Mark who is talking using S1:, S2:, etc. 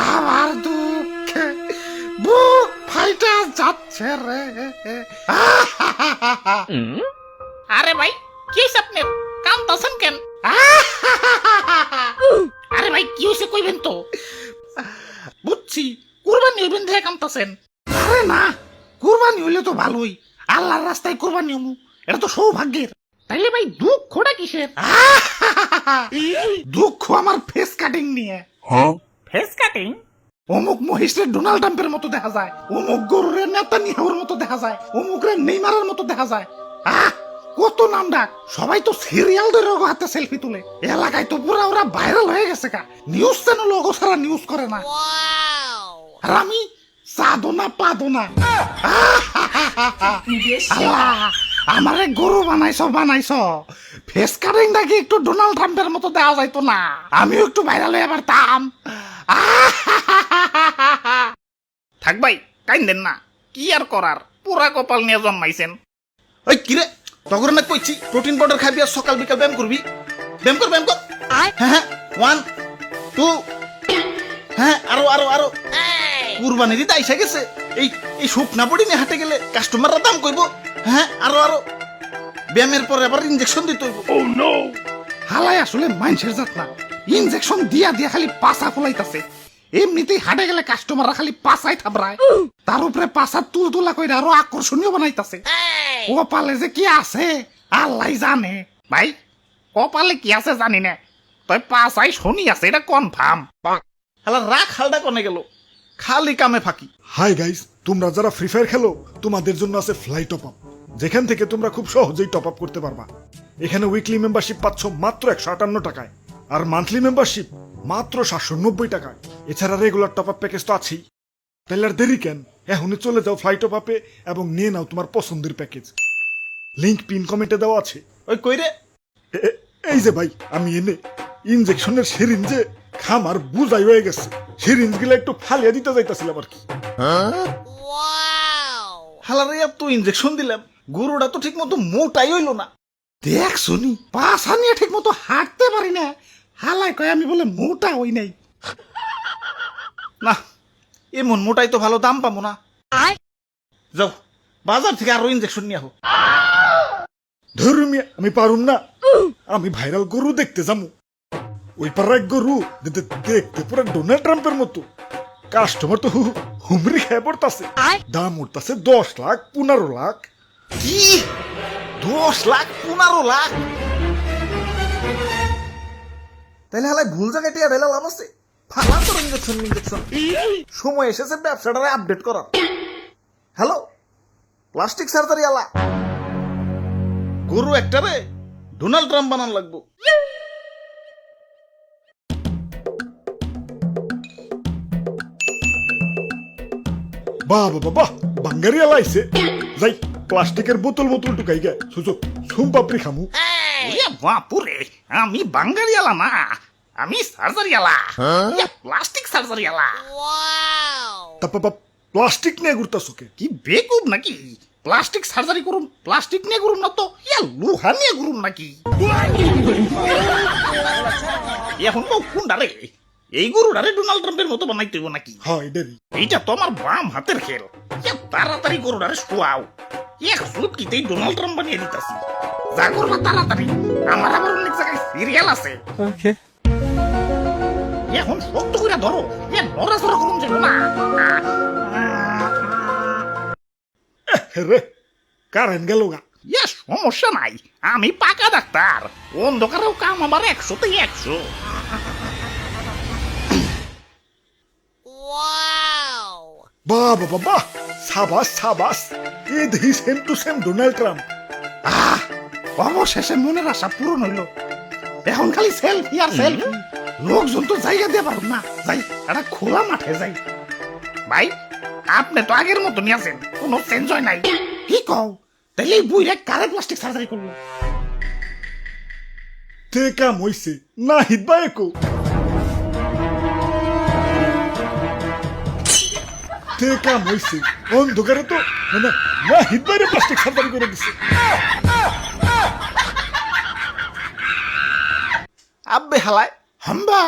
S1: আমার দুঃখে বুক ফাইটা যাচ্ছে রে।
S2: আরে ভাই কি আপনার কাঁদতেছেন কেন? আরে ভাই কি হয়েছে কইবেন তো। বুঝছি কুরবানি হইবেন দেখে কাঁদতেছেন।
S1: আরে না, কুরবানি হইলে তো ভালোই, আল্লাহর রাস্তায় কুরবানি হমু, এটা তো সৌভাগ্যের।
S2: তাইলে ভাই দুঃখটা কিসের?
S1: দুঃখ আমার ফেস কাটিং নিয়ে।
S2: Face cutting?
S1: অমুক মহিষের ডোনাল্ড ট্রাম্পের মতো দেখা যায়, অমুক গরুরের নেতানিয়াহুর মতো দেখা যায়, অমুকের নেইমারের মতো দেখা যায়। কত নাম ডাক, সবাই তো সিরিয়াল ধরে হাতে সেলফি তুলে। এলাকায় তো পুরা ওরা ভাইরাল হয়ে গেছে কা, নিউজ চ্যানেল ওগো ছাড়া নিউজ করে না। আর আমি চাঁদো না পাদো না। আল্লাহ, আমারে গরু বানাইছ, ফেস কাটিং নাকি একটু ডোনাল্ড ট্রাম্পের মতো দেওয়া যাইতো না, আমিও একটু ভাইরাল হয়ে পারতাম।
S2: থাক ভাই কাইন্দেন না, কি আর করার, পুরা কপাল নিয়ে জন্মাইছেন।
S3: ওই কিরে তগর না কইছি প্রোটিন পাউডার খাবি আর সকাল বিকাল ব্যায়াম করবি। ব্যায়াম কর হ্যাঁ 1 2 হ্যাঁ আরো কুরবানির ঈদ আইসা গেছে। এই শুকনা বডি নিয়ে হাঁটে গেলে কাস্টমাররা দাম কইব। হ্যাঁ আরো ব্যায়ামের পরে আবার ইনজেকশন দিতে হইব।
S1: ও নো, হালাই আসলে মানুষের জাত না, ইনজেকশন দিয়া খালি পাছা ফুলাইতাছে। এমনিতেই হাটে গেলে কাস্টমাররা খালি পাছাই থাবড়ায়, তার উপরে পাছা তুলতুলা কইরা আরো আকর্ষণীয় বানাইতাছে। কপালে যে কি আছে আল্লাহ জানে।
S2: ভাই কপালে কি আছে জানি না, তই পাছাই শনি আছে এটা কনফার্ম।
S3: হালা রাখ হালটা কনে গেল, খালি কামে ফাঁকি।
S4: হাই গাইস, তোমরা যারা ফ্রি ফায়ার খেলো তোমাদের জন্য আছে ফ্লাই টপ আপ, যেখান থেকে তোমরা খুব সহজেই টপ আপ করতে পারবা। এখানে উইকলি মেম্বারশিপ পাচ্ছ মাত্র 158 টাকায়, আর মান্থলি মেম্বারশিপ মাত্র 790 টাকায়। এছাড়া রেগুলার টপ আপ প্যাকেজ তো আছেই। তাহলে আর দেরি কেন, এখনই চলে যাও ফ্লাই টপ আপে এবং নিয়ে নাও তোমার পছন্দের প্যাকেজ। লিংক পিন কমেন্টে দেওয়া আছে।
S3: ওই কইরে
S4: এই যে ভাই, আমি এনে ইনজেকশনের সিরিঞ্জে খামার বুঝাই হয়ে গেছে, সিরিঞ্জ গুলো একটু ফালিয়ে দিতে যাইতাছিলাম আর কি।
S3: হালারে এত ইনজেকশন দিলাম, গরুটা তো ঠিক মতো মোটাই হইলো না।
S1: দেখ শুনি, পাছা নিয়ে ঠিক মতো হাঁটতে পারি না, হালাই কয় আমি বলে মোটা হই নাই।
S3: না এমন মোটাই তো ভালো দাম পাবো না। যাও বাজার থেকে আরো ইনজেকশন নিয়ে আহো।
S4: ধরুমিয়া আমি পারুম না, আমি ভাইরাল গরু দেখতে যাবো। ওই পাড়ার এক গরু দেখতে পুরো ডোনাল্ড ট্রাম্পের মতো, কাস্টমার তো হুমরি খেয়ে পড়তাছে। দাম উঠতাছে 10 লাখ 15 লাখ।
S3: কি 10 লাখ 15 লাখ? তাহলে হালাই ভুল জায়গায় টিয়া ঢেলা লাভ আছে। ফালা তোর ইনজেকশন সময় এসেছে ব্যবসাটারে আপডেট করার। হ্যালো প্লাস্টিক সার্জারি আলা, গরু একটারে ডোনাল্ড ট্রাম্প বানান লাগবো।
S4: বাহ বাঙ্গারি আলাইছে। যাই প্লাস্টিকের বোতল টুকাই গে সুযোগ সুম পাপড়ি খামু।
S2: ওরে বাপুরে, আমি বাঙ্গারিয়ালা না, আমি সার্জারিয়ালা, প্লাস্টিক সার্জারিয়ালা।
S4: তারপর প্লাস্টিক নিয়ে ঘুরতাছো কে?
S2: কি বেকুব নাকি? প্লাস্টিক সার্জারি করুন, প্লাস্টিক নিয়ে করুন না তো লোহা নিয়ে করুন নাকি? এখন তো কোনটারে, এই গরুটারে ডোনাল্ড ট্রাম্পের মতো বানাইতে হইব নাকি?
S4: হয় দেরি।
S2: এইটা তো আমার বাম হাতের খেল। তাড়াতাড়ি গরুটারে শোয়াও, এক সুটকিতেই ডোনাল্ড ট্রাম্প বানিয়ে দিতেছি। যা করবা তাড়াতাড়ি, আমার আবার অনেক জায়গায় সিরিয়াল আছে। এখন শক্ত করে ধরো, নড়াচড়া করুন যেন না।
S4: রে কারেন্ট গেল গা।
S2: সমস্যা নাই, আমি পাকা ডাক্তার, অন্ধকারেও কাম আমার 100তে 100।
S4: বাহ সাবাস এই দেখি same to same Donald Trump.
S1: অবশেষে মনের আশা পূরণ হইল, এখন খালি সেলফি আর সেলফি। লোকজন তো জায়গা দিয়ে পারব না, যাই একটা খোলা মাঠে যাই।
S2: ভাই আপনি তো আগের মতো নিয়ে আছেন, কোনো চেঞ্জ হয় নাই।
S1: কি কও, তাইলে এই বুইরা কারে প্লাস্টিক সার্জারি করলো?
S4: তে কাম হইছে না হিদবা একো। তে কাম হইছে, অন্ধকারে তো মানে না হিদবারে প্লাস্টিক সার্জারি করে দিছে।
S3: আব্বে হালায়
S1: হাম্বা